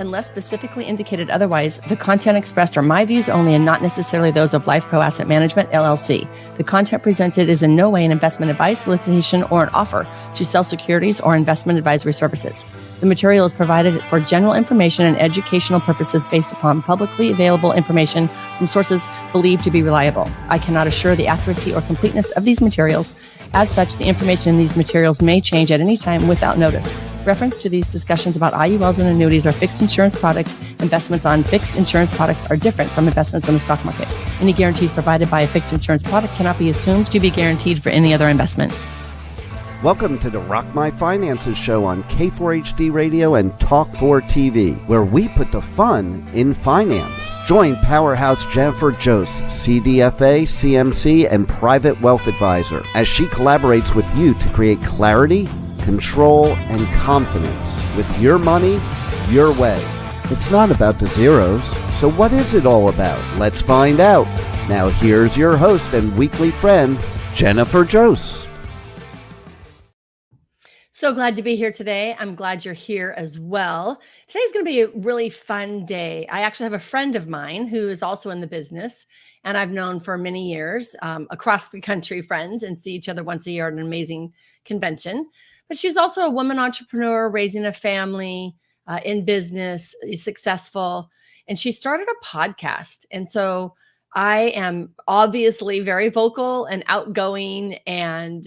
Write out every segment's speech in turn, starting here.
Unless specifically indicated otherwise, the content expressed are my views only and not necessarily those of Life Pro Asset Management, LLC. The content presented is in no way an investment advice, solicitation, or an offer to sell securities or investment advisory services. The material is provided for general information and educational purposes based upon publicly available information from sources believed to be reliable. I cannot assure the accuracy or completeness of these materials. As such, the information in these materials may change at any time without notice. Reference to these discussions about IULs and annuities or fixed insurance products. Investments on fixed insurance products are different from investments in the stock market. Any guarantees provided by a fixed insurance product cannot be assumed to be guaranteed for any other investment. Welcome to the Rock My Finances show on K4HD Radio and Talk4 TV, where we put the fun in finance. Join Powerhouse Jennifer Jose, CDFA, CMC, and Private Wealth Advisor, as she collaborates with you to create clarity, control, and confidence with your money, your way. It's not about the zeros, so what is it all about? Let's find out. Now here's your host and weekly friend, Jennifer Jose. So glad to be here today. I'm glad you're here as well. Today's going to be a really fun day. I actually have a friend of mine who is also in the business, and I've known for many years, across the country, friends, and see each other once a year at an amazing convention. But she's also a woman entrepreneur, raising a family, in business, is successful, and she started a podcast. And so I am obviously very vocal and outgoing, and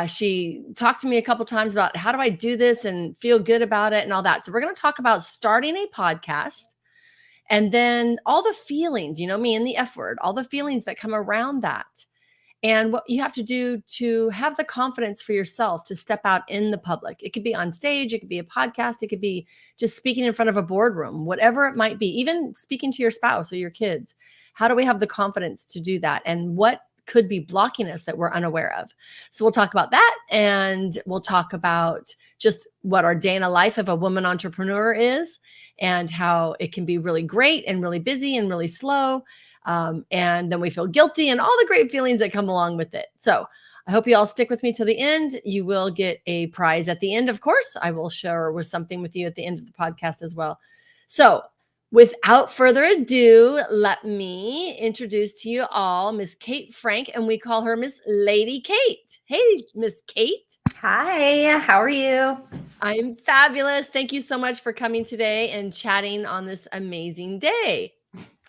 she talked to me a couple times about how do I do this and feel good about it and all that. So we're going to talk about starting a podcast and then all the feelings, me and the F word, all the feelings that come around that. And what you have to do to have the confidence for yourself to step out in the public. It could be on stage, it could be a podcast, it could be just speaking in front of a boardroom, whatever it might be, even speaking to your spouse or your kids. How do we have the confidence to do that? And what could be blocking us that we're unaware of? So we'll talk about that, and we'll talk about just what our day in a life of a woman entrepreneur is and how it can be really great and really busy and really slow. And then we feel guilty and all the great feelings that come along with it. So I hope you all stick with me to the end. You will get a prize at the end, of course. I will share with something with you at the end of the podcast as well. So without further ado, let me introduce to you all Miss Kate Frank, and we call her Miss Lady Kate. Hey, Miss Kate. Hi, how are you? I'm fabulous. Thank you so much for coming today and chatting on this amazing day.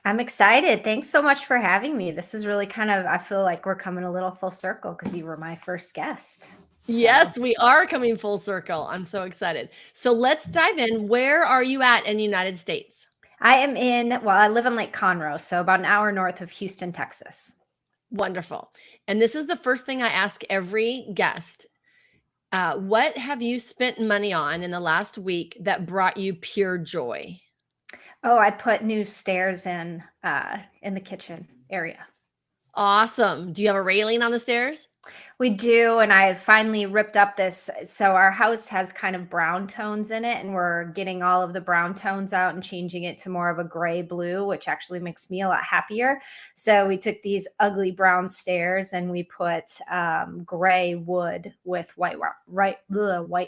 I'm excited. Thanks so much for having me. This is really I feel like we're coming a little full circle because you were my first guest. So. Yes, we are coming full circle. I'm so excited. So let's dive in. Where are you at in the United States? I live in Lake Conroe, so about an hour north of Houston, Texas. Wonderful. And this is the first thing I ask every guest. What have you spent money on in the last week that brought you pure joy? Oh, I put new stairs in the kitchen area. Awesome. Do you have a railing on the stairs? We do, and I finally ripped up this. So our house has kind of brown tones in it, and we're getting all of the brown tones out and changing it to more of a gray blue, which actually makes me a lot happier. So we took these ugly brown stairs and we put gray wood with white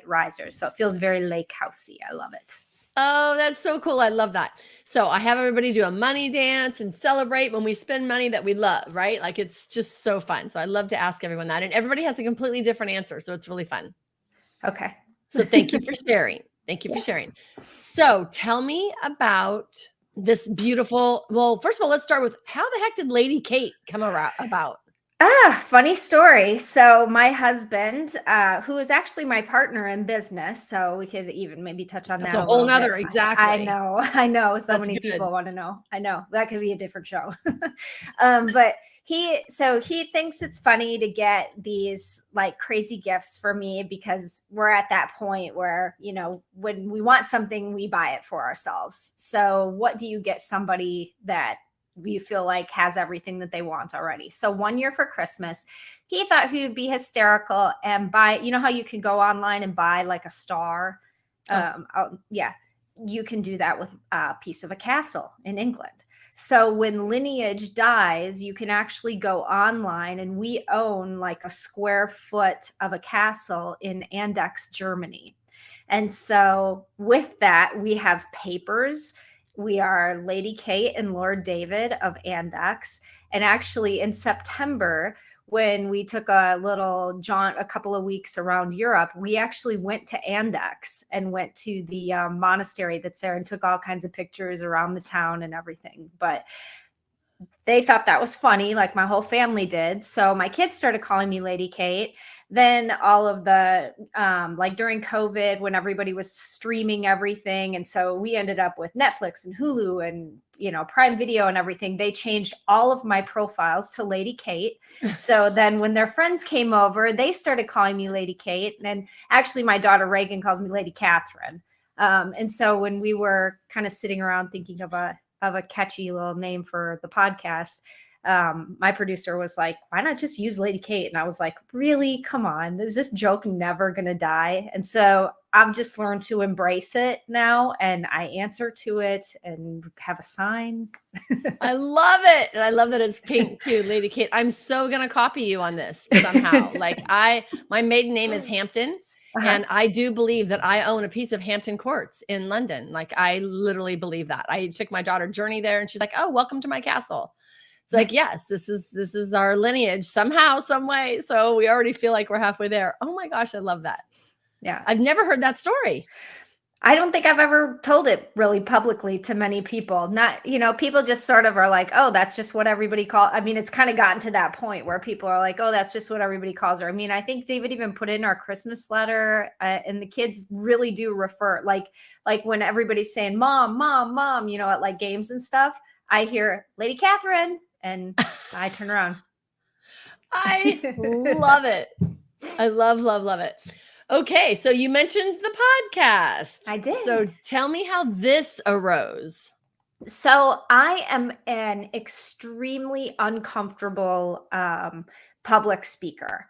risers. So it feels very lake housey. I love it. Oh, that's so cool. I love that. So I have everybody do a money dance and celebrate when we spend money that we love, right? Like it's just so fun. So I love to ask everyone that, and everybody has a completely different answer. So it's really fun. Okay. So thank you for sharing. Thank you for sharing. So tell me about this beautiful, well, first of all, let's start with how the heck did Lady Kate come about? Funny story. So my husband, who is actually my partner in business, so we could even maybe touch on That's that a whole little nother, bit. exactly. I know. So That's many good. people want to know. I know that could be a different show. But he thinks it's funny to get these like crazy gifts for me because we're at that point where, when we want something, we buy it for ourselves. So what do you get somebody that we feel like has everything that they want already? So one year for Christmas, he thought he would be hysterical and buy, how you can go online and buy like a star. You can do that with a piece of a castle in England. So when Lineage dies, you can actually go online, and we own like a square foot of a castle in Andex, Germany. And so with that, we have papers. We are Lady Kate and Lord David of Andex. And actually, in September, when we took a little jaunt a couple of weeks around Europe, we actually went to Andex and went to the monastery that's there and took all kinds of pictures around the town and everything. But they thought that was funny, like my whole family did. So my kids started calling me Lady Kate. Then all of the like during COVID, when everybody was streaming everything, and so we ended up with Netflix and Hulu and Prime Video and everything. They changed all of my profiles to Lady Kate. So then when their friends came over, they started calling me Lady Kate, and actually my daughter Reagan calls me Lady Catherine. And so when we were kind of sitting around thinking of a catchy little name for the podcast, my producer was like, why not just use Lady Kate? And I was like, really? Come on. Is this joke never going to die? And so I've just learned to embrace it now, and I answer to it and have a sign. I love it. And I love that it's pink too, Lady Kate. I'm so going to copy you on this somehow. My maiden name is Hampton. And I do believe that I own a piece of Hampton Courts in London. Like, I literally believe that. I took my daughter Journey there, and she's like, "Oh, welcome to my castle." It's like, yes, this is our lineage somehow, some way. So we already feel like we're halfway there. Oh my gosh, I love that. Yeah. I've never heard that story. I don't think I've ever told it really publicly to many people. Not, people just sort of are like, oh, that's just what everybody calls. I mean, it's kind of gotten to that point where people are like, oh, that's just what everybody calls her. I mean, I think David even put in our Christmas letter, and the kids really do refer, like when everybody's saying mom, mom, mom, at like games and stuff, I hear Lady Catherine, and I turn around. I love it. I love it. Okay, so you mentioned the podcast. I did. So tell me how this arose. So I am an extremely uncomfortable public speaker,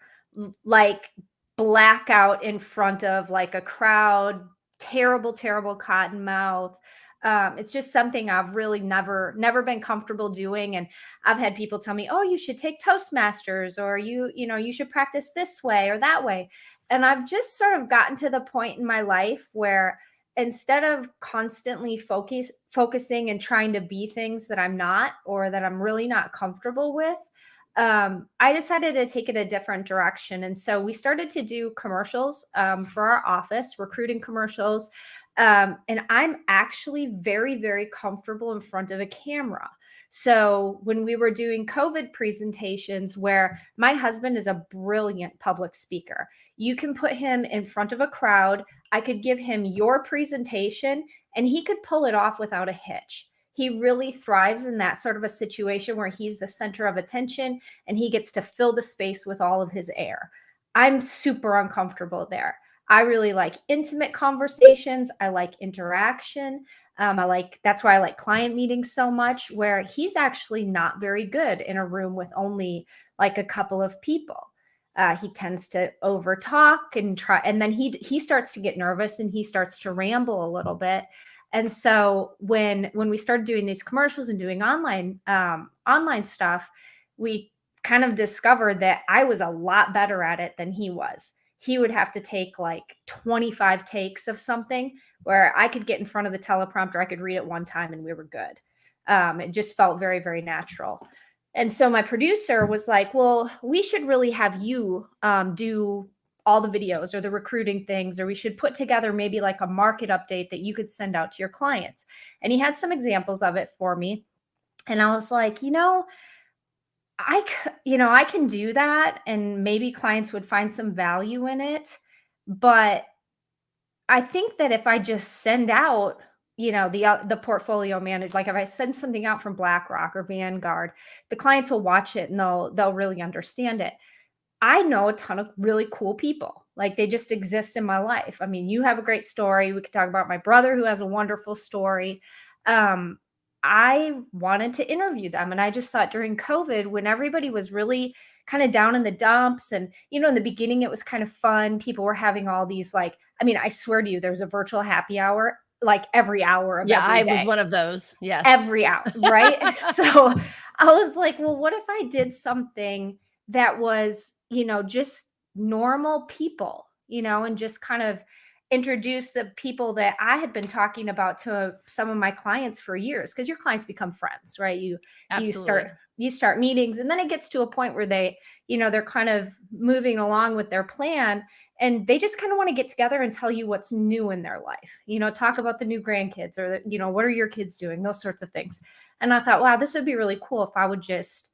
like blackout in front of like a crowd, terrible cotton mouth. It's just something I've really never been comfortable doing. And I've had people tell me, oh, you should take Toastmasters, or you should practice this way or that way. And I've just sort of gotten to the point in my life where instead of constantly focusing and trying to be things that I'm not, or that I'm really not comfortable with, I decided to take it a different direction. And so we started to do commercials for our office, recruiting commercials. And I'm actually very, very comfortable in front of a camera. So when we were doing COVID presentations, where my husband is a brilliant public speaker, you can put him in front of a crowd. I could give him your presentation and he could pull it off without a hitch. He really thrives in that sort of a situation where he's the center of attention and he gets to fill the space with all of his air. I'm super uncomfortable there. I really like intimate conversations. I like interaction. That's why I like client meetings so much, where he's actually not very good in a room with only like a couple of people. He tends to over talk and try, and then he starts to get nervous and he starts to ramble a little bit. And so when we started doing these commercials and doing online stuff, we kind of discovered that I was a lot better at it than he was. He would have to take like 25 takes of something, where I could get in front of the teleprompter, I could read it one time and we were good. It just felt very, very natural. And so my producer was like, well, we should really have you do all the videos or the recruiting things, or we should put together maybe like a market update that you could send out to your clients. And he had some examples of it for me. And I was like, I can do that, and maybe clients would find some value in it. But I think that if I just send out, the portfolio manager, like if I send something out from BlackRock or Vanguard, the clients will watch it and they'll really understand it. I know a ton of really cool people. Like, they just exist in my life. I mean, you have a great story. We could talk about my brother, who has a wonderful story. I wanted to interview them. And I just thought during COVID, when everybody was really kind of down in the dumps, and, in the beginning, it was kind of fun. People were having all these, like, I mean, I swear to you, there was a virtual happy hour, like every hour of every day. I was one of those. Yes. Every hour. Right. So I was like, well, what if I did something that was, just normal people, and just kind of introduce the people that I had been talking about to some of my clients for years, because your clients become friends, right? You Absolutely. start meetings, and then it gets to a point where they're kind of moving along with their plan, and they just kind of want to get together and tell you what's new in their life. Talk about the new grandkids, or what are your kids doing, those sorts of things. And I thought, wow, this would be really cool if I would just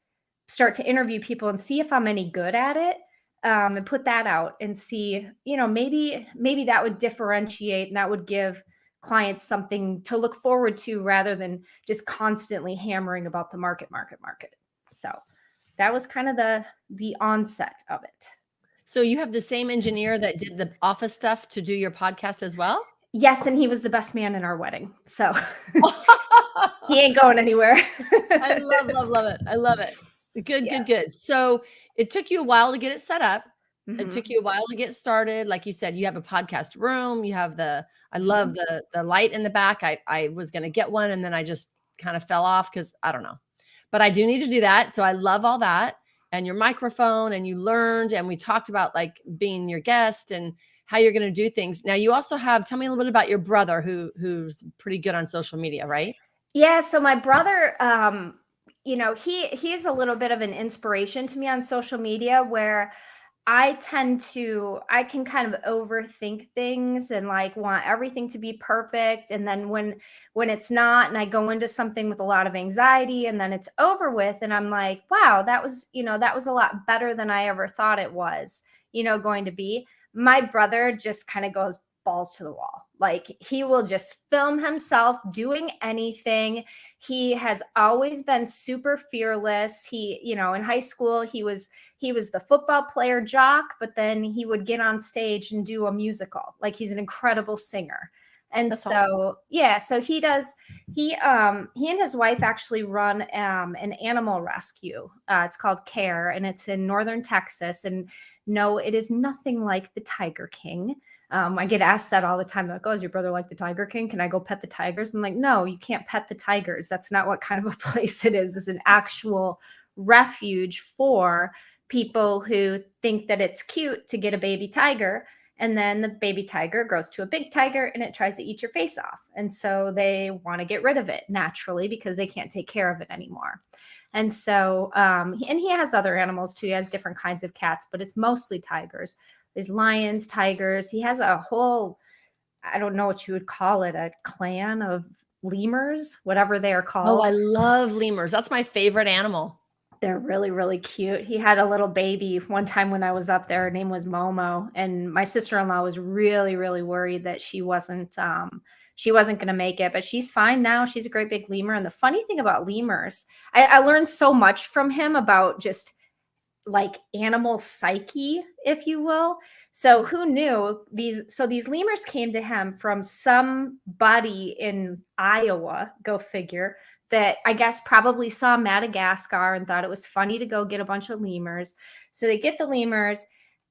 start to interview people and see if I'm any good at it, and put that out and see, maybe that would differentiate, and that would give clients something to look forward to rather than just constantly hammering about the market. So that was kind of the onset of it. So you have the same engineer that did the office stuff to do your podcast as well? Yes, and he was the best man in our wedding. So he ain't going anywhere. I love it. I love it. Good, Yeah. good. So it took you a while to get it set up. It Mhm. took you a while to get started. Like you said, you have a podcast room. You have I love Mhm. the light in the back. I was going to get one and then I just kind of fell off because I don't know, but I do need to do that. So I love all that, and your microphone, and you learned, and we talked about like being your guest and how you're going to do things. Now you also tell me a little bit about your brother who's pretty good on social media, right? Yeah, so my brother, he's a little bit of an inspiration to me on social media, where I can kind of overthink things and like want everything to be perfect. And then when it's not, and I go into something with a lot of anxiety, and then it's over with, and I'm like, wow, that was a lot better than I ever thought it was, going to be. My brother just kind of goes balls to the wall. Like, he will just film himself doing anything. He has always been super fearless. In high school, he was the football player jock, but then he would get on stage and do a musical. Like, he's an incredible singer. And That's awesome. so, yeah, so he and his wife actually run an animal rescue. It's called Care, and it's in northern Texas. And no, it is nothing like the Tiger King. I get asked that all the time. They're like, "Oh, is your brother like the Tiger King? Can I go pet the tigers?" I'm like, "No, you can't pet the tigers. That's not what kind of a place it is. It's an actual refuge for people who think that it's cute to get a baby tiger, and then the baby tiger grows to a big tiger and it tries to eat your face off. And so they want to get rid of it naturally because they can't take care of it anymore. And so, and he has other animals too. He has different kinds of cats, but it's mostly tigers. There's lions, tigers. He has a whole, I don't know what you would call it, a clan of lemurs, whatever they are Oh, I called. love lemurs. That's my favorite animal. They're really, really cute. He had a little baby one time when I was up there. Her name was Momo, and my sister-in-law was really, really worried that she wasn't going to make it, but she's fine now. She's a great big lemur. And the funny thing about lemurs, I learned so much from him about just like animal psyche, if you will. So who knew these lemurs came to him from somebody in Iowa, go figure, that I guess probably saw Madagascar and thought it was funny to go get a bunch of lemurs. So they get the lemurs,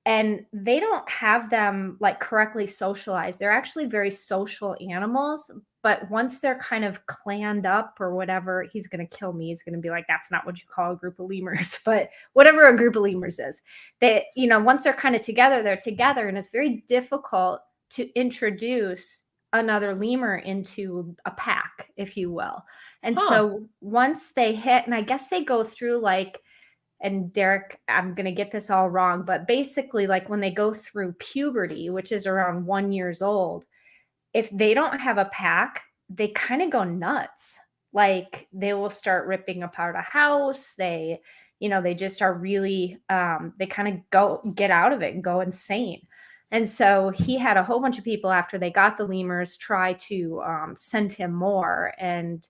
and they don't have them like correctly socialized. They're actually very social animals, but once they're kind of claned up or whatever, he's going to kill me. He's going to be like, "That's not what you call a group of lemurs." But whatever a group of lemurs is, once they're kind of together, they're together. And it's very difficult to introduce another lemur into a pack, if you will. And Huh. so once they hit, and I guess they go through like, and Derek, I'm going to get this all wrong, but basically, like when they go through puberty, which is around 1 years old, if they don't have a pack, they kind of go nuts. Like, they will start ripping apart a house. They just are really, they kind of get out of it and go insane. And so he had a whole bunch of people, after they got the lemurs, try to send him more. And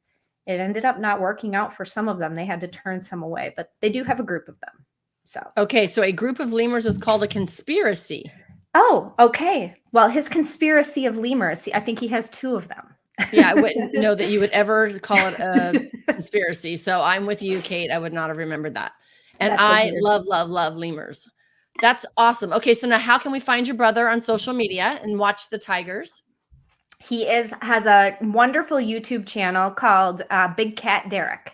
it ended up not working out for some of them. They had to turn some away, but they do have a group of them. So. Okay, so a group of lemurs is called a conspiracy. Oh, okay. Well, his conspiracy of lemurs, I think he has two of them. Yeah, I wouldn't know that you would ever call it a conspiracy. So I'm with you, Kate. I would not have remembered that. And That's a I weird. love lemurs. That's awesome. Okay, so now how can we find your brother on social media and watch the tigers? He has a wonderful YouTube channel called Big Cat Derek.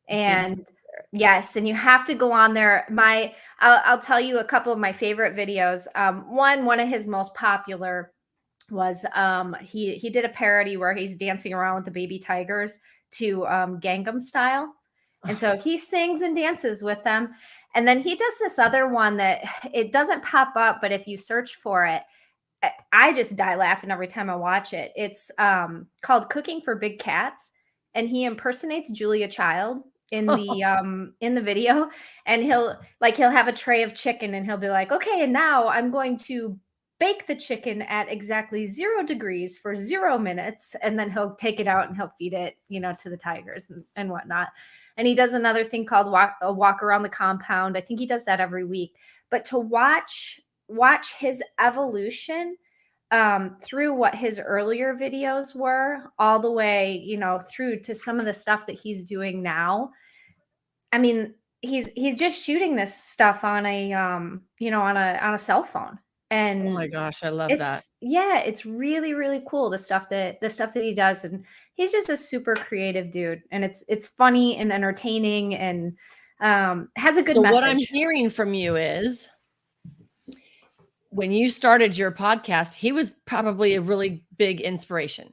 Big. And yes, and you have to go on there. I'll tell you a couple of my favorite videos. One of his most popular was he did a parody where he's dancing around with the baby tigers to Gangnam Style. And so he sings and dances with them. And then he does this other one that it doesn't pop up, but if you search for it, I just die laughing every time I watch it. It's called Cooking for Big Cats, and he impersonates Julia Child in the video, and he'll have a tray of chicken and he'll be like, "Okay, and now I'm going to bake the chicken at exactly 0 degrees for 0 minutes," and then he'll take it out and he'll feed it, to the tigers and whatnot. And he does another thing called walk around the compound. I think he does that every week. But to watch his evolution through what his earlier videos were, all the way, through to some of the stuff that he's doing now. I mean, he's just shooting this stuff on a on a cell phone, Oh and my gosh, I love that. it's really really cool the stuff that he does, and he's just a super creative dude, and it's funny and entertaining and has a good So what I'm message. hearing from you is when you started your podcast, he was probably a really big inspiration.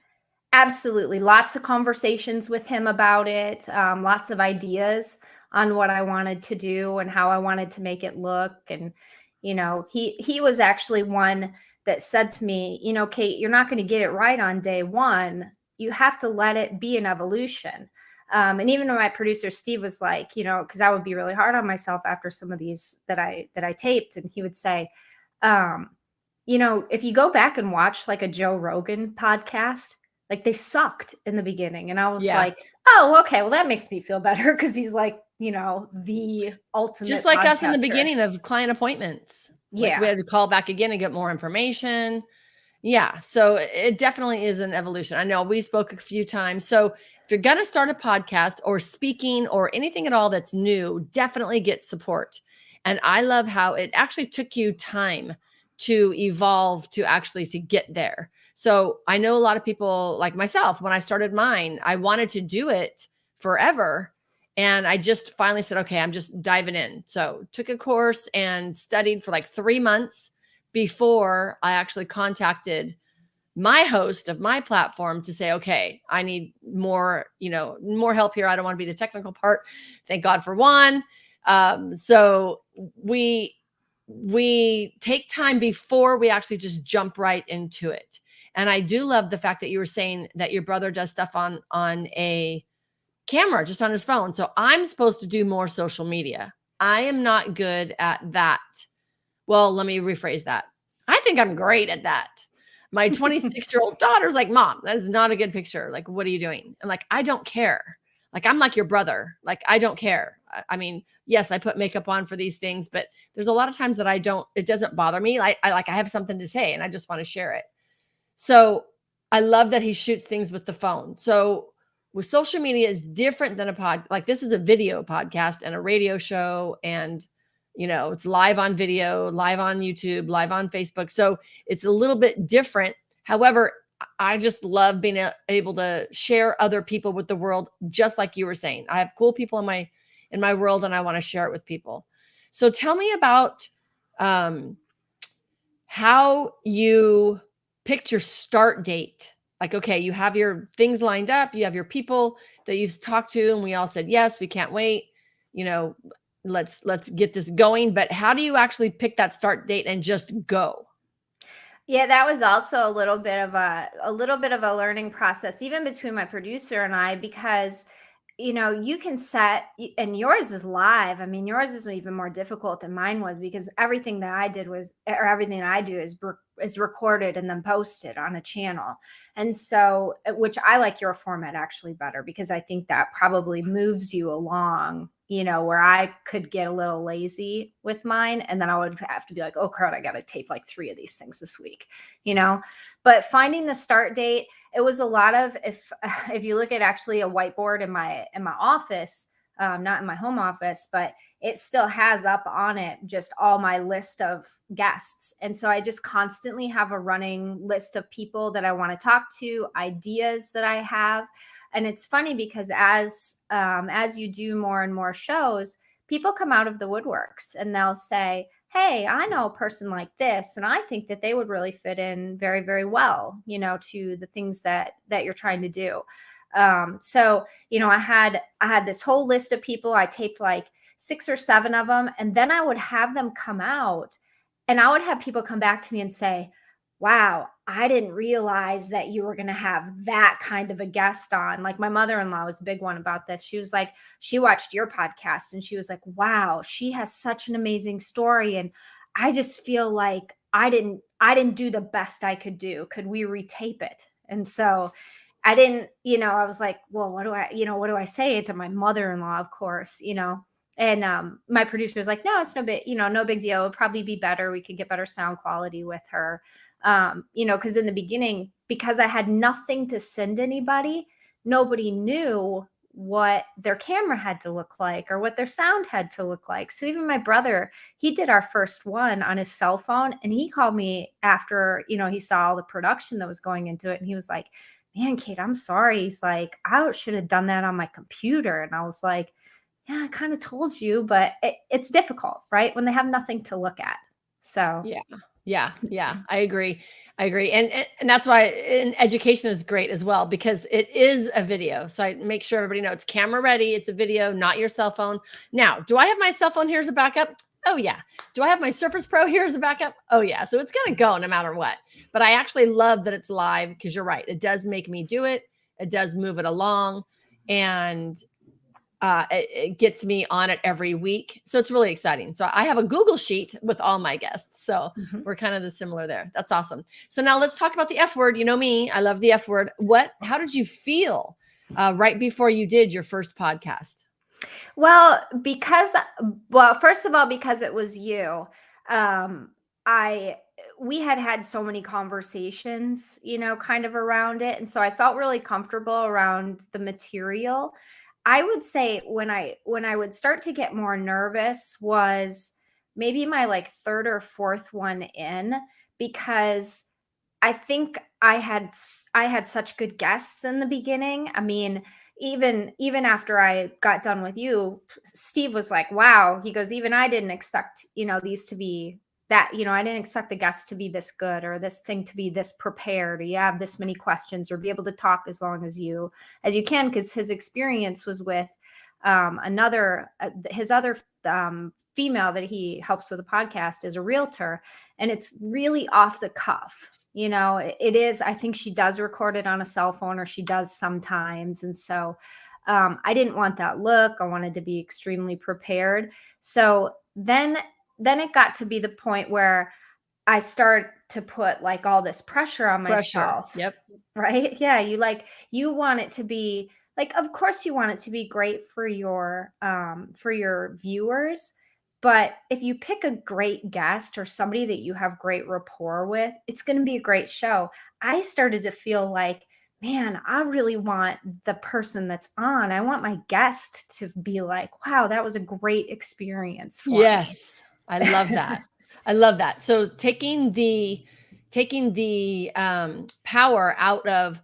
Absolutely. Lots of conversations with him about it, lots of ideas on what I wanted to do and how I wanted to make it look. And, he was actually one that said to me, Kate, you're not going to get it right on day one. You have to let it be an evolution. And even when my producer Steve was like, because I would be really hard on myself after some of these that I taped, and he would say, um, if you go back and watch like a Joe Rogan podcast, like they sucked in the beginning. And I was Yeah. like, oh, okay, well, that makes me feel better because he's like, the ultimate Just like us in the podcaster. beginning of client appointments. Like we Yeah. had to call back again and get more information. Yeah. So it definitely is an evolution. I know we spoke a few times. So if you're going to start a podcast or speaking or anything at all that's new, definitely get support. And I love how it actually took you time to evolve to get there. So I know a lot of people like myself, when I started mine, I wanted to do it forever. And I just finally said, okay, I'm just diving in. So took a course and studied for like 3 months before I actually contacted my host of my platform to say, okay, I need more, more help here. I don't want to be the technical part. Thank God for one. So we take time before we actually just jump right into it. And I do love the fact that you were saying that your brother does stuff on a camera, just on his phone. So I'm supposed to do more social media. I am not good at that. Well, let me rephrase that. I think I'm great at that. My 26-year-old daughter's like, Mom, that is not a good picture. Like, what are you doing? And like, I don't care. Like, I'm like your brother. Like, I don't care. I mean, yes, I put makeup on for these things, but there's a lot of times that it doesn't bother me. I have something to say and I just want to share it. So I love that he shoots things with the phone. So with social media is different than like this is a video podcast and a radio show, and it's live on video, live on YouTube, live on Facebook. So it's a little bit different. However, I just love being able to share other people with the world, just like you were saying. I have cool people in my world and I want to share it with people. So tell me about how you picked your start date. Like, okay, you have your things lined up, you have your people that you've talked to, and we all said, yes, we can't wait. Let's get this going. But how do you actually pick that start date and just go? Yeah, that was also a little bit of a learning process, even between my producer and I, because you can and yours is live. I mean, yours is even more difficult than mine was, because everything that I did or everything that I do is recorded and then posted on a channel. And so, which I like your format actually better, because I think that probably moves you along, where I could get a little lazy with mine. And then I would have to be like, oh crap, I got to tape like 3 of these things this week, but finding the start date, it was a lot of, if you look at actually a whiteboard in my office, not in my home office, but it still has up on it just all my list of guests. And so I just constantly have a running list of people that I want to talk to, ideas that I have. And it's funny because as you do more and more shows, people come out of the woodworks and they'll say, hey, I know a person like this, and I think that they would really fit in very, very well, to the things that you're trying to do. So, I had this whole list of people. I taped like 6 or 7 of them, and then I would have them come out, and I would have people come back to me and say, wow, I didn't realize that you were going to have that kind of a guest on. Like my mother-in-law was a big one about this. She was like, she watched your podcast and she was like, wow, she has such an amazing story. And I just feel like I didn't do the best I could do. Could we retape it? And so I didn't, I was like, well, what do I say to my mother-in-law, of course, and my producer was like, no, it's no big, no big deal. It'll probably be better. We could get better sound quality with her. Because in the beginning, because I had nothing to send anybody, nobody knew what their camera had to look like or what their sound had to look like. So even my brother, he did our first one on his cell phone, and he called me after, he saw all the production that was going into it. And he was like, man, Kate, I'm sorry. He's like, I should have done that on my computer. And I was like, yeah, I kind of told you, but it's difficult, right? When they have nothing to look at. So Yeah. Yeah. Yeah. I agree. I agree. And that's why education is great as well, because it is a video. So I make sure everybody knows it's camera ready. It's a video, not your cell phone. Now, do I have my cell phone here as a backup? Oh yeah. Do I have my Surface Pro here as a backup? Oh yeah. So it's going to go no matter what. But I actually love that it's live, because you're right. It does make me do it. It does move it along. And it gets me on it every week. So it's really exciting. So I have a Google sheet with all my guests. So we're kind of the similar there. That's awesome. So now let's talk about the F word. You know me, I love the F word. How did you feel right before you did your first podcast? Well, first of all, because it was you, I we had so many conversations, kind of around it, and so I felt really comfortable around the material. I would say when I would start to get more nervous was maybe my like third or fourth one in, because I think I had such good guests in the beginning. I mean, even after I got done with you, Steve was like, "Wow." He goes, "Even I didn't expect, these to be that, I didn't expect the guests to be this good or this thing to be this prepared or you have this many questions or be able to talk as long as you can," because his experience was with his other female that he helps with the podcast is a realtor, and it's really off the cuff. It is. I think she does record it on a cell phone, or she does sometimes. And so I didn't want that look. I wanted to be extremely prepared. So then it got to be the point where I start to put like all this pressure on Pressure. myself, Yep. right? Yeah, you want it to be like, of course you want it to be great for your viewers, but if you pick a great guest or somebody that you have great rapport with, it's going to be a great show. I started to feel like, man, I really want the person that's on. I want my guest to be like, wow, that was a great experience for me. Yes. I love that. I love that. So taking the power out of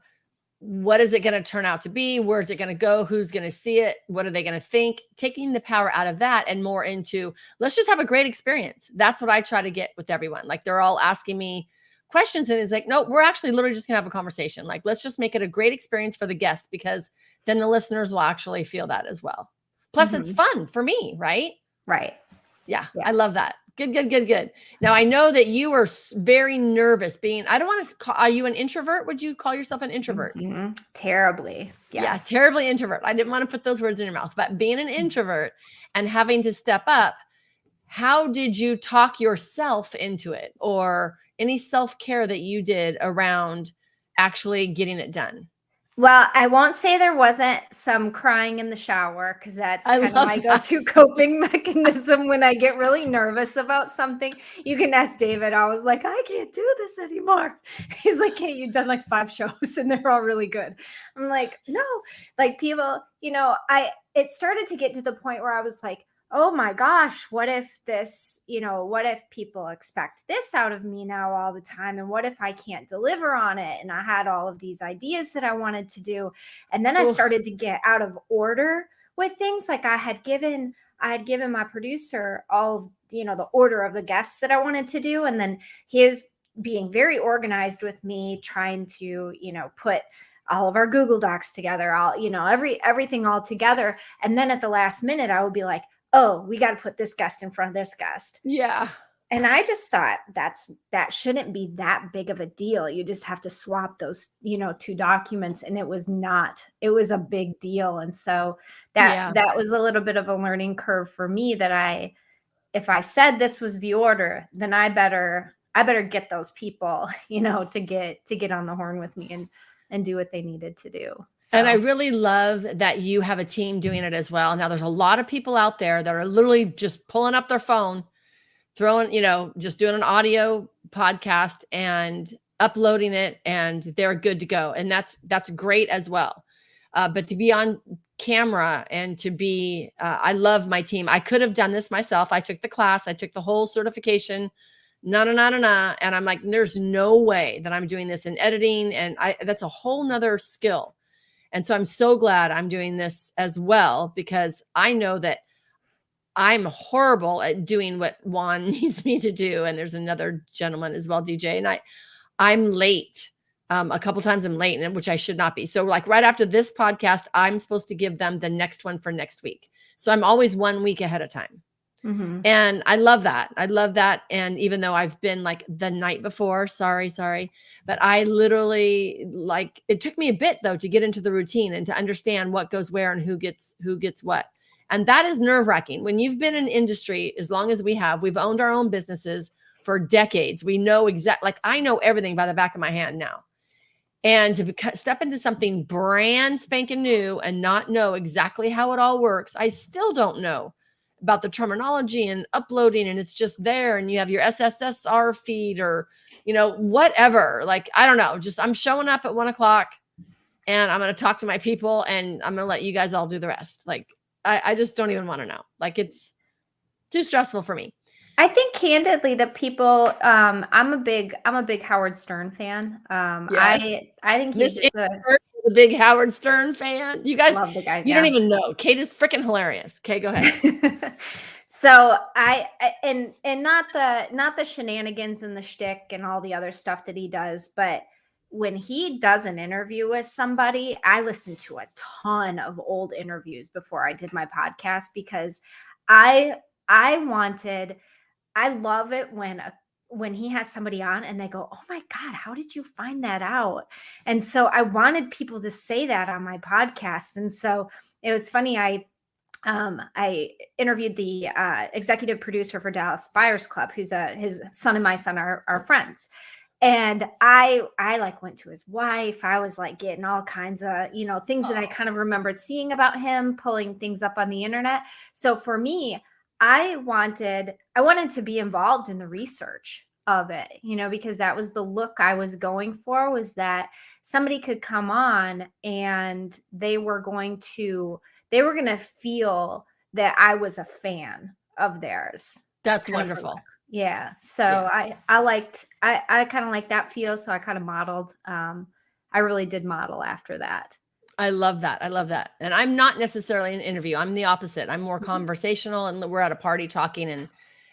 what is it going to turn out to be? Where is it going to go? Who's going to see it? What are they going to think? Taking the power out of that and more into, let's just have a great experience. That's what I try to get with everyone. Like they're all asking me questions and it's like, no, we're actually literally just gonna have a conversation. Like, let's just make it a great experience for the guest, because then the listeners will actually feel that as well. Plus it's fun for me, right? Right. Yeah, Yeah. I love that. Good, good, good, good. Now I know that you are very nervous being, I don't want to call, are you an introvert? Would you call yourself an introvert? Terribly. Yeah, Yes. terribly introvert. I didn't want to put those words in your mouth, but being an introvert and having to step up, how did you talk yourself into it, or any self-care that you did around actually getting it done? Well, I won't say there wasn't some crying in the shower, because that's I kind of love my that. go-to coping mechanism when I get really nervous about something. You can ask David. I was like, I can't do this anymore. He's like, hey, you've done like 5 shows and they're all really good. I'm like, no, like people, it started to get to the point where I was like, oh my gosh, what if people expect this out of me now all the time? And what if I can't deliver on it? And I had all of these ideas that I wanted to do. And then I Oof. started to get out of order with things. Like I had given I'd given my producer all, the order of the guests that I wanted to do. And then he was being very organized with me, trying to, put all of our Google Docs together, all, everything all together. And then at the last minute, I would be like, oh, we got to put this guest in front of this guest. Yeah. And I just thought that shouldn't be that big of a deal. You just have to swap those, two documents. And it was a big deal. And so that was a little bit of a learning curve for me, that if I said this was the order, then I better get those people, to get on the horn with me and do what they needed to do. So. And I really love that you have a team doing it as well. Now there's a lot of people out there that are literally just pulling up their phone, throwing, just doing an audio podcast and uploading it, and they're good to go. And that's great as well. But to be on camera and to be, I love my team. I could have done this myself. I took the class, I took the whole certification, and I'm like, there's no way that I'm doing this in editing. And that's a whole nother skill. And so I'm so glad I'm doing this as well, because I know that I'm horrible at doing what Juan needs me to do. And there's another gentleman as well, DJ, and I'm late. A couple times I'm late, which I should not be. So like right after this podcast, I'm supposed to give them the next one for next week. So I'm always 1 week ahead of time. Mm-hmm. And I love that. And even though I've been like the night before, sorry, but I literally, like, it took me a bit though to get into the routine and to understand what goes where and who gets what. And that is nerve-wracking. When you've been in industry as long as we've owned our own businesses for decades. We know like I know everything by the back of my hand now. And to step into something brand spanking new and not know exactly how it all works, I still don't know about the terminology and uploading, and it's just there, and you have your SSSR feed or, whatever. Like, I don't know, just I'm showing up at 1:00 and I'm going to talk to my people and I'm going to let you guys all do the rest. Like, I just don't even want to know. Like, it's too stressful for me. I think candidly that people, I'm a big Howard Stern fan. Yes. I think he's just a big Howard Stern fan. You guys love the guy. You don't even know. Kate is freaking hilarious. Okay, go ahead. So and not the shenanigans and the shtick and all the other stuff that he does, but when he does an interview with somebody, I listen to a ton of old interviews before I did my podcast, because I love it when he has somebody on and they go, oh my God, how did you find that out? And so I wanted people to say that on my podcast. And so it was funny. I interviewed the executive producer for Dallas Buyers Club, who's his son and my son are friends. And I like went to his wife. I was like getting all kinds of, things that I kind of remembered seeing about him, pulling things up on the internet. So for me, I wanted to be involved in the research of it, because that was the look I was going for, was that somebody could come on and they were going to feel that I was a fan of theirs. That's wonderful. Yeah. So yeah. I kind of like that feel. So I kind of modeled, I really did model after that. I love that. And I'm not necessarily an interview. I'm the opposite. I'm more conversational, and we're at a party talking,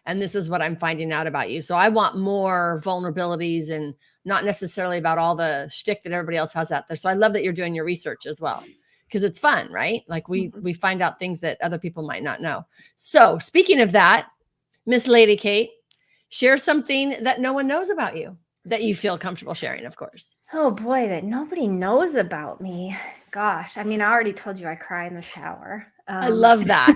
and this is what I'm finding out about you. So I want more vulnerabilities and not necessarily about all the shtick that everybody else has out there. So I love that you're doing your research as well, because it's fun, right? Like we find out things that other people might not know. So speaking of that, Miss Lady Kate, share something that no one knows about you that you feel comfortable sharing, of course. Oh boy, that nobody knows about me. Gosh, I mean, I already told you I cry in the shower. I love that.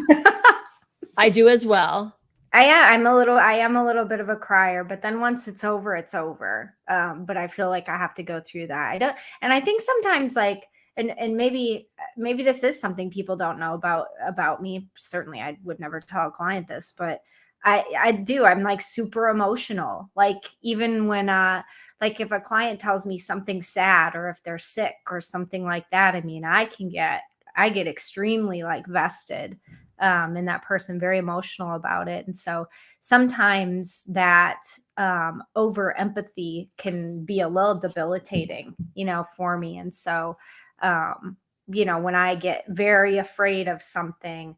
I do as well. I am a little bit of a crier, but then once it's over, it's over. But I feel like I have to go through that. And I think sometimes, like, and maybe this is something people don't know about me. Certainly I would never tell a client this, but I'm like super emotional. Like even when, like if a client tells me something sad or if they're sick or something like that, I mean, I get extremely like vested in that person, very emotional about it. And so sometimes that over empathy can be a little debilitating, for me. And so, when I get very afraid of something,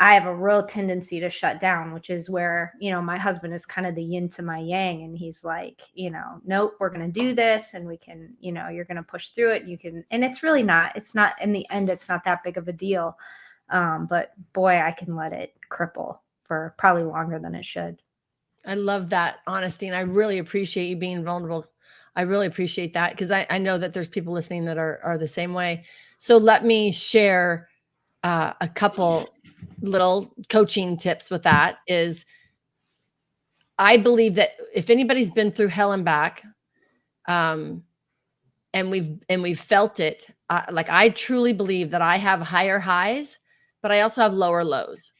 I have a real tendency to shut down, which is where, my husband is kind of the yin to my yang. And he's like, nope, we're going to do this and we can, you're going to push through it. And it's really not, in the end, it's not that big of a deal. But boy, I can let it cripple for probably longer than it should. I love that honesty. And I really appreciate you being vulnerable. I really appreciate that because I know that there's people listening that are the same way. So let me share a couple little coaching tips with that is I believe that if anybody's been through hell and back, and we've felt it, like I truly believe that I have higher highs, but I also have lower lows.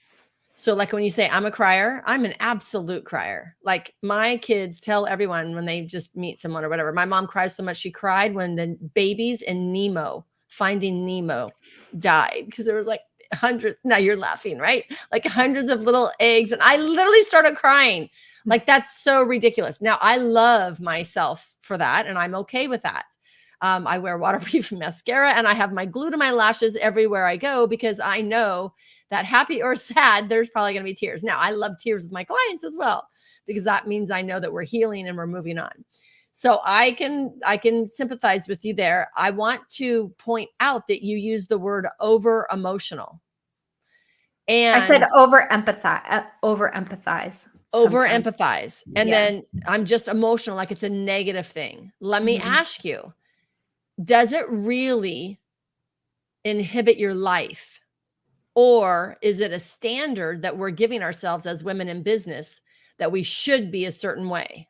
So like when you say I'm a crier, I'm an absolute crier. Like my kids tell everyone when they just meet someone or whatever. My mom cries so much. She cried when the babies in Finding Nemo died because there was like hundreds. Now you're laughing, right? Like hundreds of little eggs. And I literally started crying. Like that's so ridiculous. Now I love myself for that. And I'm okay with that. I wear waterproof mascara and I have my glue to my lashes everywhere I go because I know that happy or sad, there's probably going to be tears. Now, I love tears with my clients as well because that means I know that we're healing and we're moving on. So I can sympathize with you there. I want to point out that you use the word over emotional. And I said over empathize. Over empathize. And then I'm just emotional, like it's a negative thing. Let me ask you, does it really inhibit your life? Or is it a standard that we're giving ourselves as women in business that we should be a certain way?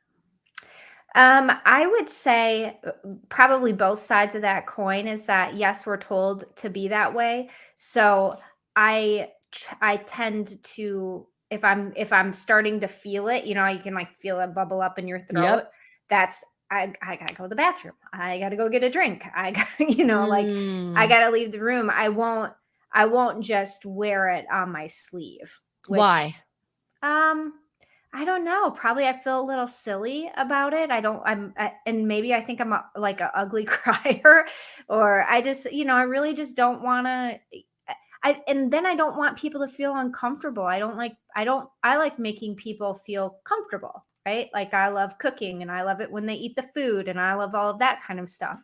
I would say probably both sides of that coin is that, yes, we're told to be that way. So I tend to, if I'm starting to feel it, you can like feel it bubble up in your throat. That's, I gotta go to the bathroom. I gotta go get a drink. I got, like I gotta leave the room. I won't just wear it on my sleeve. Why? I don't know. Probably I feel a little silly about it. And maybe I think I'm like an ugly crier, or I just, I really just don't want to. And then I don't want people to feel uncomfortable. I like making people feel comfortable, right? Like I love cooking and I love it when they eat the food and I love all of that kind of stuff.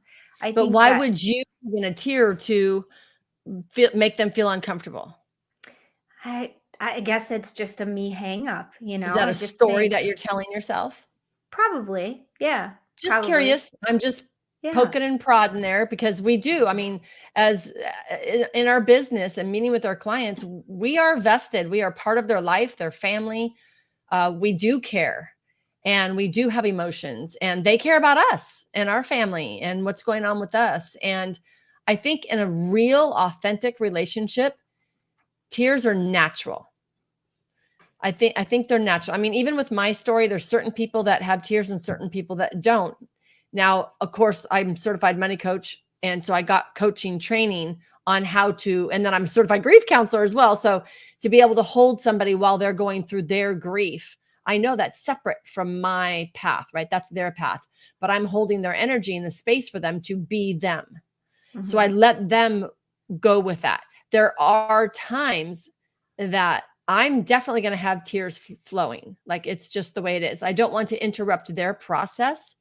But why would you in a tear to make them feel uncomfortable? I guess it's just a me hang up, Is that a story that you're telling yourself? Probably. Yeah. Just curious. I'm just poking and prodding there because we do. I mean, as in our business and meeting with our clients, we are vested. We are part of their life, their family. We do care and we do have emotions and they care about us and our family and what's going on with us. And I think in a real authentic relationship, tears are natural. I think they're natural. I mean, even with my story, there's certain people that have tears and certain people that don't. Now, of course, I'm certified money coach. And so I got coaching training on how to, and then I'm a certified grief counselor as well. So to be able to hold somebody while they're going through their grief, I know that's separate from my path, right? That's their path, but I'm holding their energy in the space for them to be them. So I let them go with that. There are times that I'm definitely going to have tears flowing. Like it's just the way it is. I don't want to interrupt their process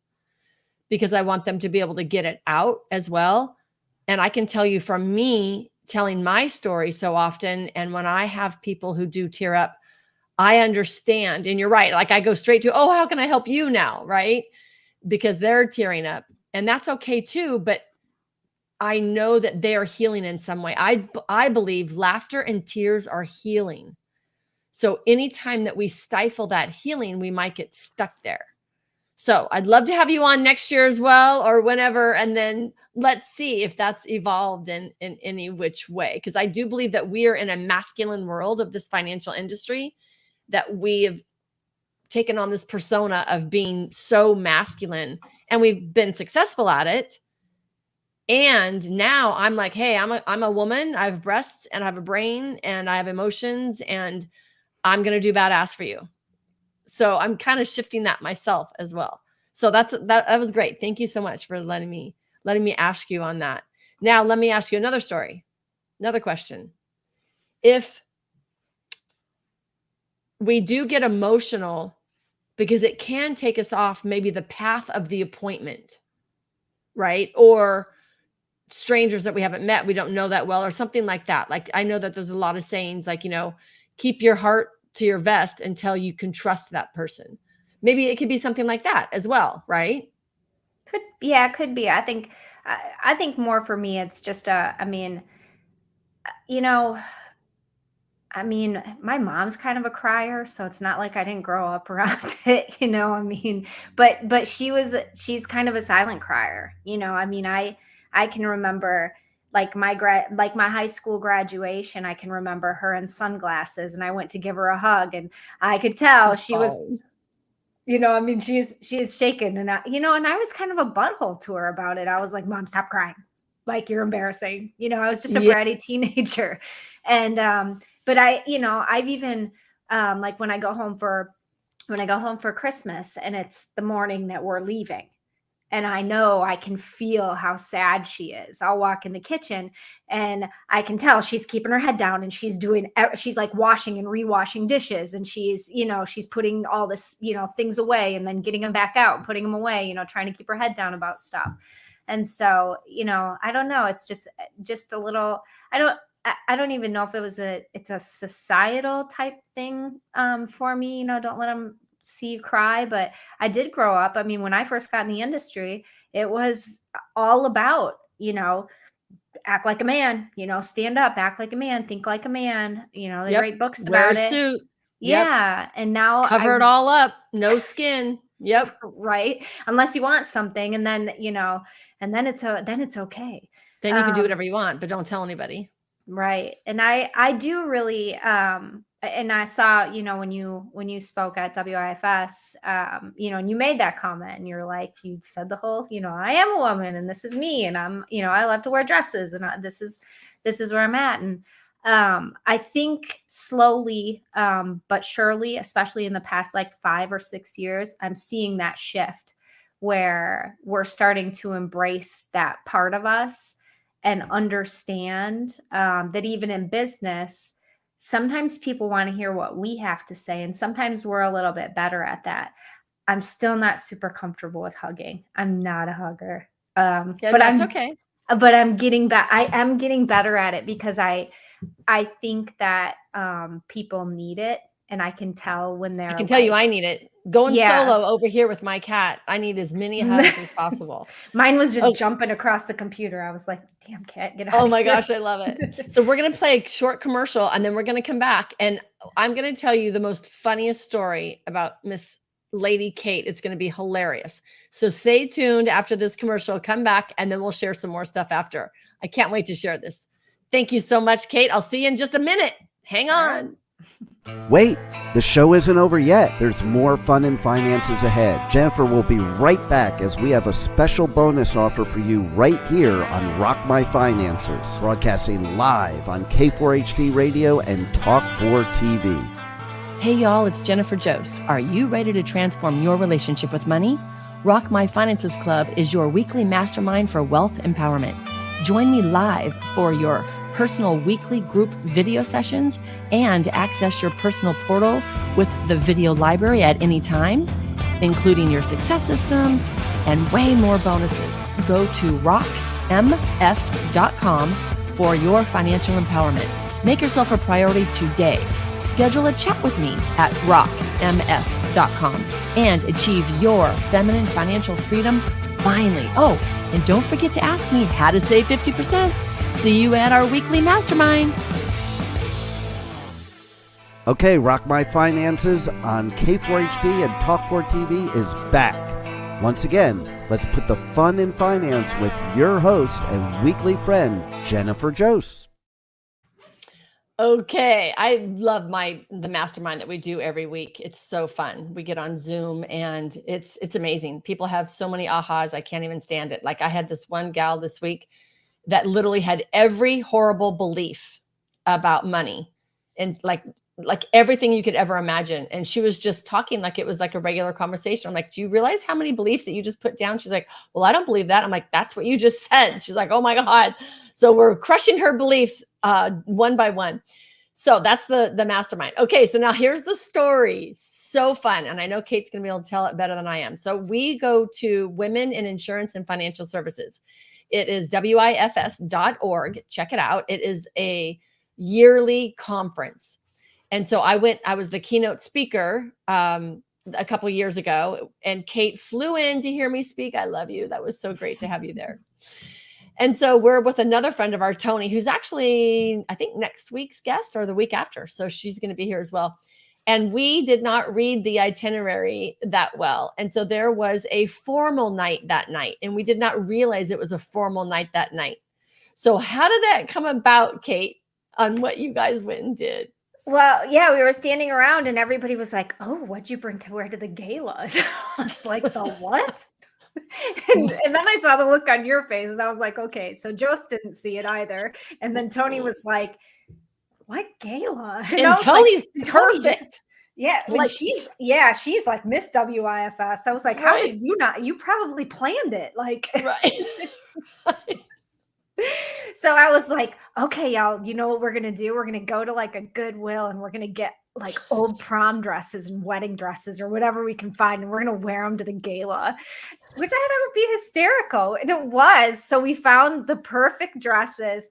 because I want them to be able to get it out as well. And I can tell you from me telling my story so often, and when I have people who do tear up, I understand. And you're right. Like I go straight to, oh, how can I help you now? Right? Because they're tearing up and that's okay too. But I know that they are healing in some way. I believe laughter and tears are healing. So anytime that we stifle that healing, we might get stuck there. So I'd love to have you on next year as well, or whenever. And then let's see if that's evolved in any which way. Because I do believe that we are in a masculine world of this financial industry, that we have taken on this persona of being so masculine and we've been successful at it. And now I'm like, hey, I'm a woman. I have breasts and I have a brain and I have emotions and I'm going to do badass for you. So I'm kind of shifting that myself as well. So that was great. Thank you so much for letting me ask you on that. Now, let me ask you another story, another question. If we do get emotional because it can take us off maybe the path of the appointment, right? Or strangers that we haven't met, we don't know that well, or something like that. Like, I know that there's a lot of sayings like, keep your heart to your vest until you can trust that person. Maybe it could be something like that as well, right? Could be. I think more for me, it's just you know, my mom's kind of a crier, so it's not like I didn't grow up around it, but she's kind of a silent crier, I can remember like my high school graduation, I can remember her in sunglasses and I went to give her a hug and I could tell She's she was, fine. she is shaken and and I was kind of a butthole to her about it. I was like, "Mom, stop crying. Like you're embarrassing." I was just a Yeah. bratty teenager. And but I've even like when I go home for Christmas and it's the morning that we're leaving and I know I can feel how sad she is. I'll walk in the kitchen and I can tell she's keeping her head down and she's like washing and rewashing dishes and she's putting all this, things away and then getting them back out and putting them away, trying to keep her head down about stuff. And so, I don't know, it's just a little, I don't even know if it's a societal type thing for me, don't let them see you cry. But I did grow up. I mean, when I first got in the industry, it was all about, act like a man, stand up, act like a man, think like a man. They Yep. write books Wear a about it. suit. Yep. Yeah. And now Cover it all up. No skin. Yep. right. Unless you want something. And then, then it's okay. Then you can do whatever you want, but don't tell anybody. Right. And I do really and I saw, when you spoke at WIFS, and you made that comment and you're like, you said the whole, I am a woman and this is me and I'm, I love to wear dresses and this is where I'm at. And I think slowly but surely, especially in the past like 5 or 6 years, I'm seeing that shift where we're starting to embrace that part of us and understand that even in business, sometimes people want to hear what we have to say. And sometimes we're a little bit better at that. I'm still not super comfortable with hugging. I'm not a hugger. Yeah, but that's okay. But I'm getting back. I am getting better at it because I think that people need it. And I can tell when they're I can tell you I need it. Going Yeah. solo over here with my cat, I need as many hugs as possible. Mine was just Oh. jumping across the computer. I was like, damn cat, get out Oh of my here. gosh, I love it. So we're going to play a short commercial and then we're going to come back and I'm going to tell you the most funniest story about Miss Lady Kate. It's going to be hilarious. So stay tuned after this commercial, come back and then we'll share some more stuff after. I can't wait to share this. Thank you so much, Kate. I'll see you in just a minute. Hang on. Wait, the show isn't over yet. There's more fun and finances ahead. Jennifer will be right back as we have a special bonus offer for you right here on Rock My Finances, broadcasting live on K4HD Radio and Talk 4 TV. Hey y'all, it's Jennifer Jost. Are you ready to transform your relationship with money? Rock My Finances Club is your weekly mastermind for wealth empowerment. Join me live for your personal weekly group video sessions and access your personal portal with the video library at any time, including your success system and way more bonuses. Go to rockmf.com for your financial empowerment. Make yourself a priority today. Schedule a chat with me at rockmf.com and achieve your feminine financial freedom finally. Oh, and don't forget to ask me how to save 50%. See you at our weekly mastermind. Okay, Rock My Finances on K4HD and Talk 4 TV is back. Once again, let's put the fun in finance with your host and weekly friend, Jennifer Jost. Okay, I love the mastermind that we do every week. It's so fun. We get on Zoom and it's amazing. People have so many ahas. I can't even stand it. Like I had this one gal this week that literally had every horrible belief about money and like everything you could ever imagine. And she was just talking like it was like a regular conversation. I'm like, do you realize how many beliefs that you just put down? She's like, well, I don't believe that. I'm like, that's what you just said. She's like, oh my God. So we're crushing her beliefs one by one. So that's the mastermind. Okay, so now here's the story. So fun. And I know Kate's going to be able to tell it better than I am. So we go to Women in Insurance and Financial Services. It is wifs.org. Check it out. It is a yearly conference. And so I was the keynote speaker a couple years ago, and Kate flew in to hear me speak. I love you. That was so great to have you there. And so we're with another friend of ours, Tony, who's actually, I think, next week's guest or the week after. So she's going to be here as well. And we did not read the itinerary that well. And so there was a formal night that night, and we did not realize it was a formal night that night. So how did that come about, Kate, on what you guys went and did? Well, yeah, we were standing around and everybody was like, "Oh, what'd you bring to wear to the gala?" I was like, "The what?" And then I saw the look on your face and I was like, okay, so Jost didn't see it either. And then Tony was like, what gala? And Tony's like, perfect. Yeah. Like, she's like Miss WIFS. I was like, how did you not? You probably planned it. Like, right. So I was like, okay, y'all, you know what we're going to do? We're going to go to like a Goodwill and we're going to get like old prom dresses and wedding dresses or whatever we can find. And we're going to wear them to the gala, which I thought would be hysterical. And it was. So we found the perfect dresses.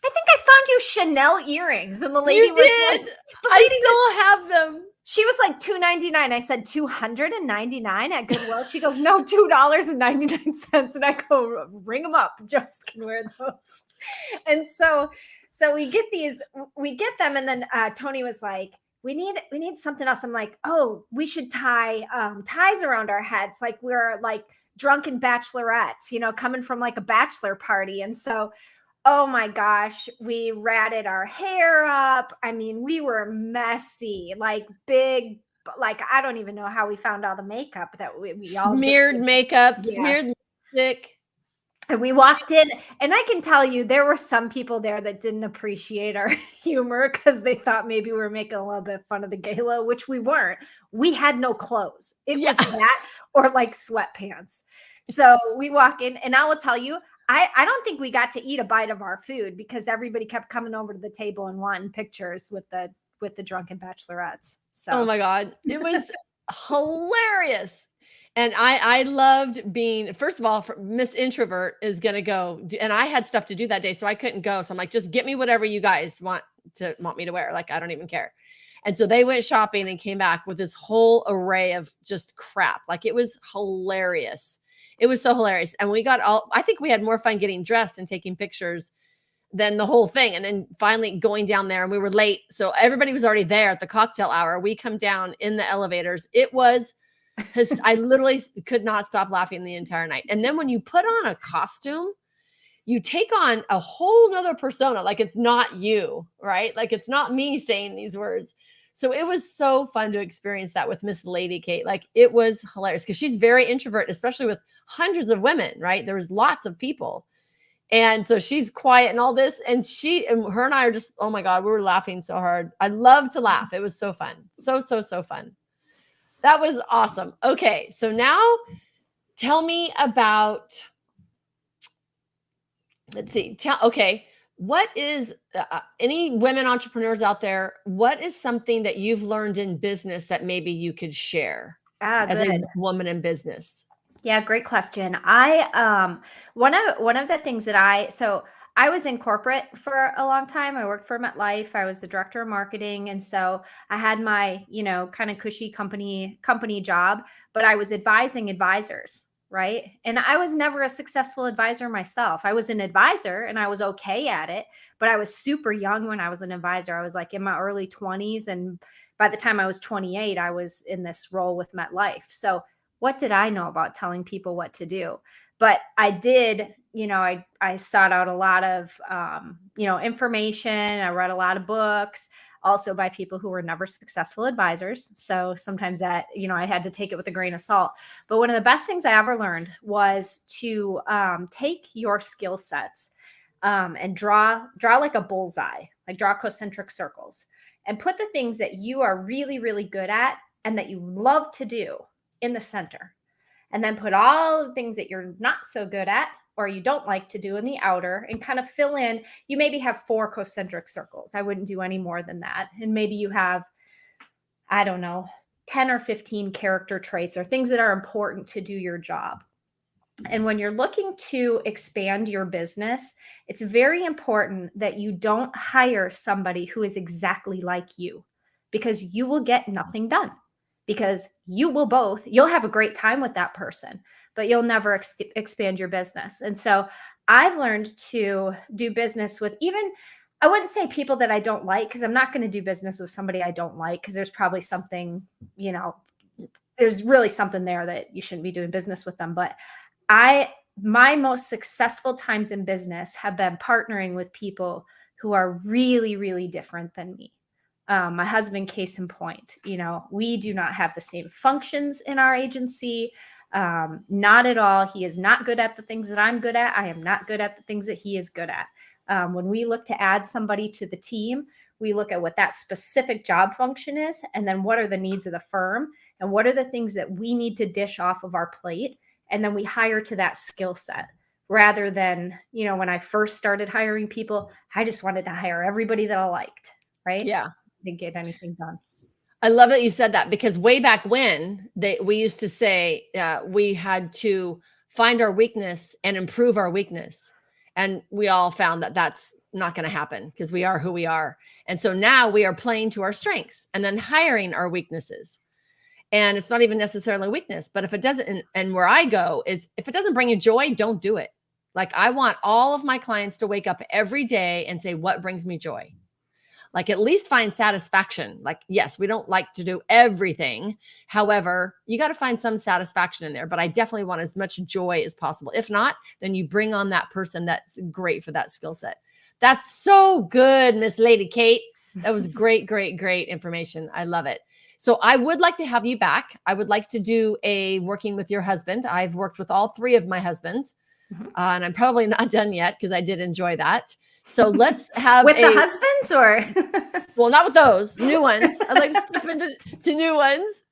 I think I found you Chanel earrings. And the lady was like, I still have them. She was like $2.99. I said $299 at Goodwill. She goes, no, $2.99. And I go, ring them up. Just can wear those. And so we get them. And then Tony was like, we need something else. I'm like, oh, we should tie ties around our heads. Like we're like drunken bachelorettes, you know, coming from like a bachelor party. And so, oh my gosh, we ratted our hair up. I mean, we were messy, like big, like I don't even know how we found all the makeup that we all smeared makeup, smeared lipstick. And we walked in, and I can tell you there were some people there that didn't appreciate our humor because they thought maybe we were making a little bit of fun of the gala, which we weren't. We had no clothes. It was that or like sweatpants. So we walk in, and I will tell you, I don't think we got to eat a bite of our food because everybody kept coming over to the table and wanting pictures with the drunken bachelorettes. So, oh my God, it was hilarious. And I loved being, first of all, Miss Introvert is going to go. And I had stuff to do that day, so I couldn't go. So I'm like, just get me whatever you guys want me to wear. Like, I don't even care. And so they went shopping and came back with this whole array of just crap. Like, it was hilarious. It was so hilarious. And I think we had more fun getting dressed and taking pictures than the whole thing. And then finally going down there, and we were late. So everybody was already there at the cocktail hour. We come down in the elevators. It was, I literally could not stop laughing the entire night. And then when you put on a costume, you take on a whole nother persona. Like, it's not you, right? Like, it's not me saying these words. So it was so fun to experience that with Miss Lady Kate. Like, it was hilarious because she's very introvert, especially with hundreds of women, right? There was lots of people. And so she's quiet and all this. And her and I are just, oh my God, we were laughing so hard. I love to laugh. It was so fun. So fun. That was awesome. Okay. So now tell me about, let's see. What is any women entrepreneurs out there? What is something that you've learned in business that maybe you could share as a woman in business? Yeah, great question. I one of the things that I was in corporate for a long time. I worked for MetLife. I was the director of marketing, and so I had my kind of cushy company job, but I was advising advisors. Right. And I was never a successful advisor myself. I was an advisor and I was okay at it, but I was super young when I was an advisor. I was like in my early 20s. And by the time I was 28, I was in this role with MetLife. So what did I know about telling people what to do? But I did, I sought out a lot of, information. I read a lot of books. Also by people who were never successful advisors. So sometimes that, I had to take it with a grain of salt. But one of the best things I ever learned was to take your skill sets and draw like a bullseye, like draw concentric circles, and put the things that you are really, really good at and that you love to do in the center. And then put all the things that you're not so good at or you don't like to do in the outer, and kind of fill in. You maybe have 4 concentric circles. I wouldn't do any more than that. And maybe you have, I don't know, 10 or 15 character traits or things that are important to do your job. And when you're looking to expand your business, it's very important that you don't hire somebody who is exactly like you, because you will get nothing done. Because you'll have a great time with that person, but you'll never expand your business. And so I've learned to do business with, even, I wouldn't say people that I don't like, because I'm not going to do business with somebody I don't like, because there's probably something, there's really something there that you shouldn't be doing business with them. But my most successful times in business have been partnering with people who are really, really different than me. My husband, case in point, we do not have the same functions in our agency. Not at all. He is not good at the things that I'm good at. I am not good at the things that he is good at. When we look to add somebody to the team, we look at what that specific job function is, and then what are the needs of the firm, and what are the things that we need to dish off of our plate. And then we hire to that skill set, rather than, when I first started hiring people, I just wanted to hire everybody that I liked, right? Yeah. Didn't get anything done. I love that you said that, because way back when we used to say we had to find our weakness and improve our weakness. And we all found that that's not going to happen, because we are who we are. And so now we are playing to our strengths and then hiring our weaknesses. And it's not even necessarily a weakness, but if it doesn't, and where I go is, if it doesn't bring you joy, don't do it. Like, I want all of my clients to wake up every day and say, what brings me joy? Like, at least find satisfaction. Like, yes, we don't like to do everything. However, you got to find some satisfaction in there, but I definitely want as much joy as possible. If not, then you bring on that person that's great for that skill set. That's so good, Miss Lady Kate. That was great, great, great information. I love it. So I would like to have you back. I would like to do a working with your husband. I've worked with all 3 of my husbands, and I'm probably not done yet, because I did enjoy that. So let's have with the husbands, or well, not with those new ones. I'd like to step into new ones.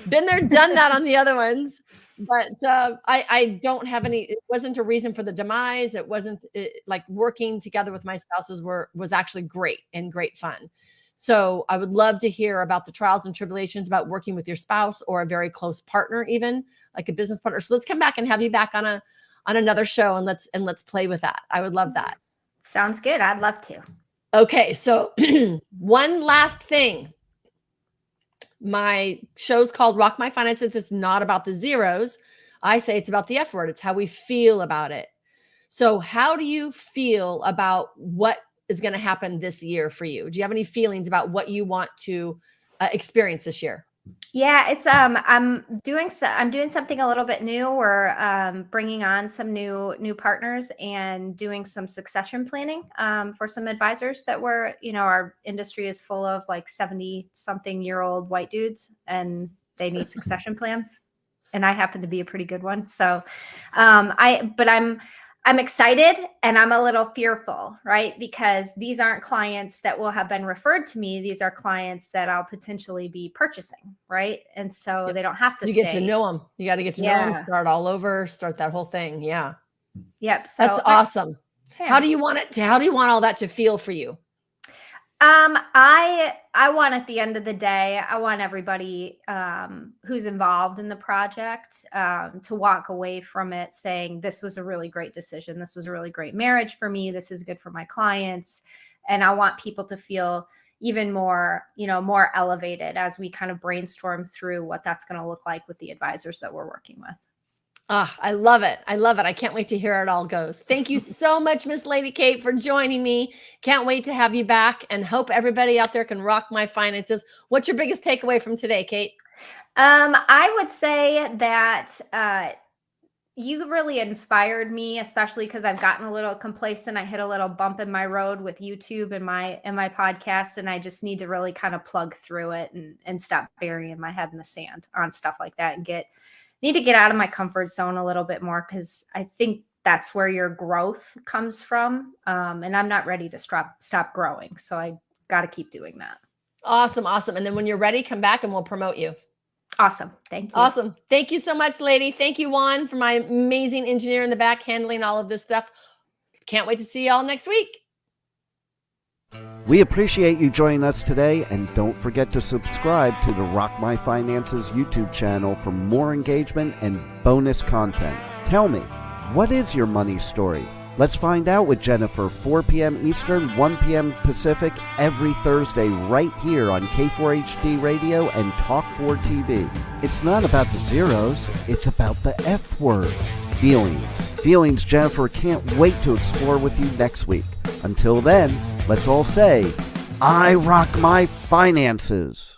Been there, done that on the other ones. But I don't have any. It wasn't a reason for the demise. It wasn't like, working together with my spouses was actually great and great fun. So I would love to hear about the trials and tribulations about working with your spouse, or a very close partner, even like a business partner. So let's come back and have you back on another show, and let's play with that. I would love that. Sounds good. I'd love to. Okay, so one last thing. My show's called Rock My Finances. It's not about the zeros. I say it's about the F word. It's how we feel about it. So how do you feel about what is going to happen this year for you? Do you have any feelings about what you want to experience this year? Yeah, it's I'm doing something a little bit new. We're bringing on some new partners and doing some succession planning for some advisors that our industry is full of like 70-something-year-old white dudes, and they need succession plans, and I happen to be a pretty good one. So I'm excited, and I'm a little fearful, right? Because these aren't clients that will have been referred to me. These are clients that I'll potentially be purchasing, right? And so Yep. they don't have to You stay. get to know them. You got to get to know them, start all over, start that whole thing. Yeah. Yep. So that's awesome. Yeah. How do you want all that to feel for you? I want, at the end of the day, I want everybody who's involved in the project to walk away from it saying, this was a really great decision. This was a really great marriage for me. This is good for my clients. And I want people to feel even more, more elevated as we kind of brainstorm through what that's going to look like with the advisors that we're working with. I love it. I love it. I can't wait to hear how it all goes. Thank you so much, Miss Lady Kate, for joining me. Can't wait to have you back, and hope everybody out there can rock my finances. What's your biggest takeaway from today, Kate? I would say that you really inspired me, especially because I've gotten a little complacent. I hit a little bump in my road with YouTube and my podcast, and I just need to really kind of plug through it and stop burying my head in the sand on stuff like that, and need to get out of my comfort zone a little bit more, because I think that's where your growth comes from. And I'm not ready to stop growing. So I got to keep doing that. Awesome. Awesome. And then when you're ready, come back and we'll promote you. Awesome. Thank you. Awesome. Thank you so much, lady. Thank you, Juan, for my amazing engineer in the back handling all of this stuff. Can't wait to see y'all next week. We appreciate you joining us today, and don't forget to subscribe to the Rock My Finances YouTube channel for more engagement and bonus content. Tell me, what is your money story? Let's find out with Jennifer, 4 p.m. Eastern, 1 p.m. Pacific, every Thursday right here on K4HD Radio and Talk4 TV. It's not about the zeros, it's about the F word, feelings. Feelings Jennifer can't wait to explore with you next week. Until then, let's all say, I rock my finances.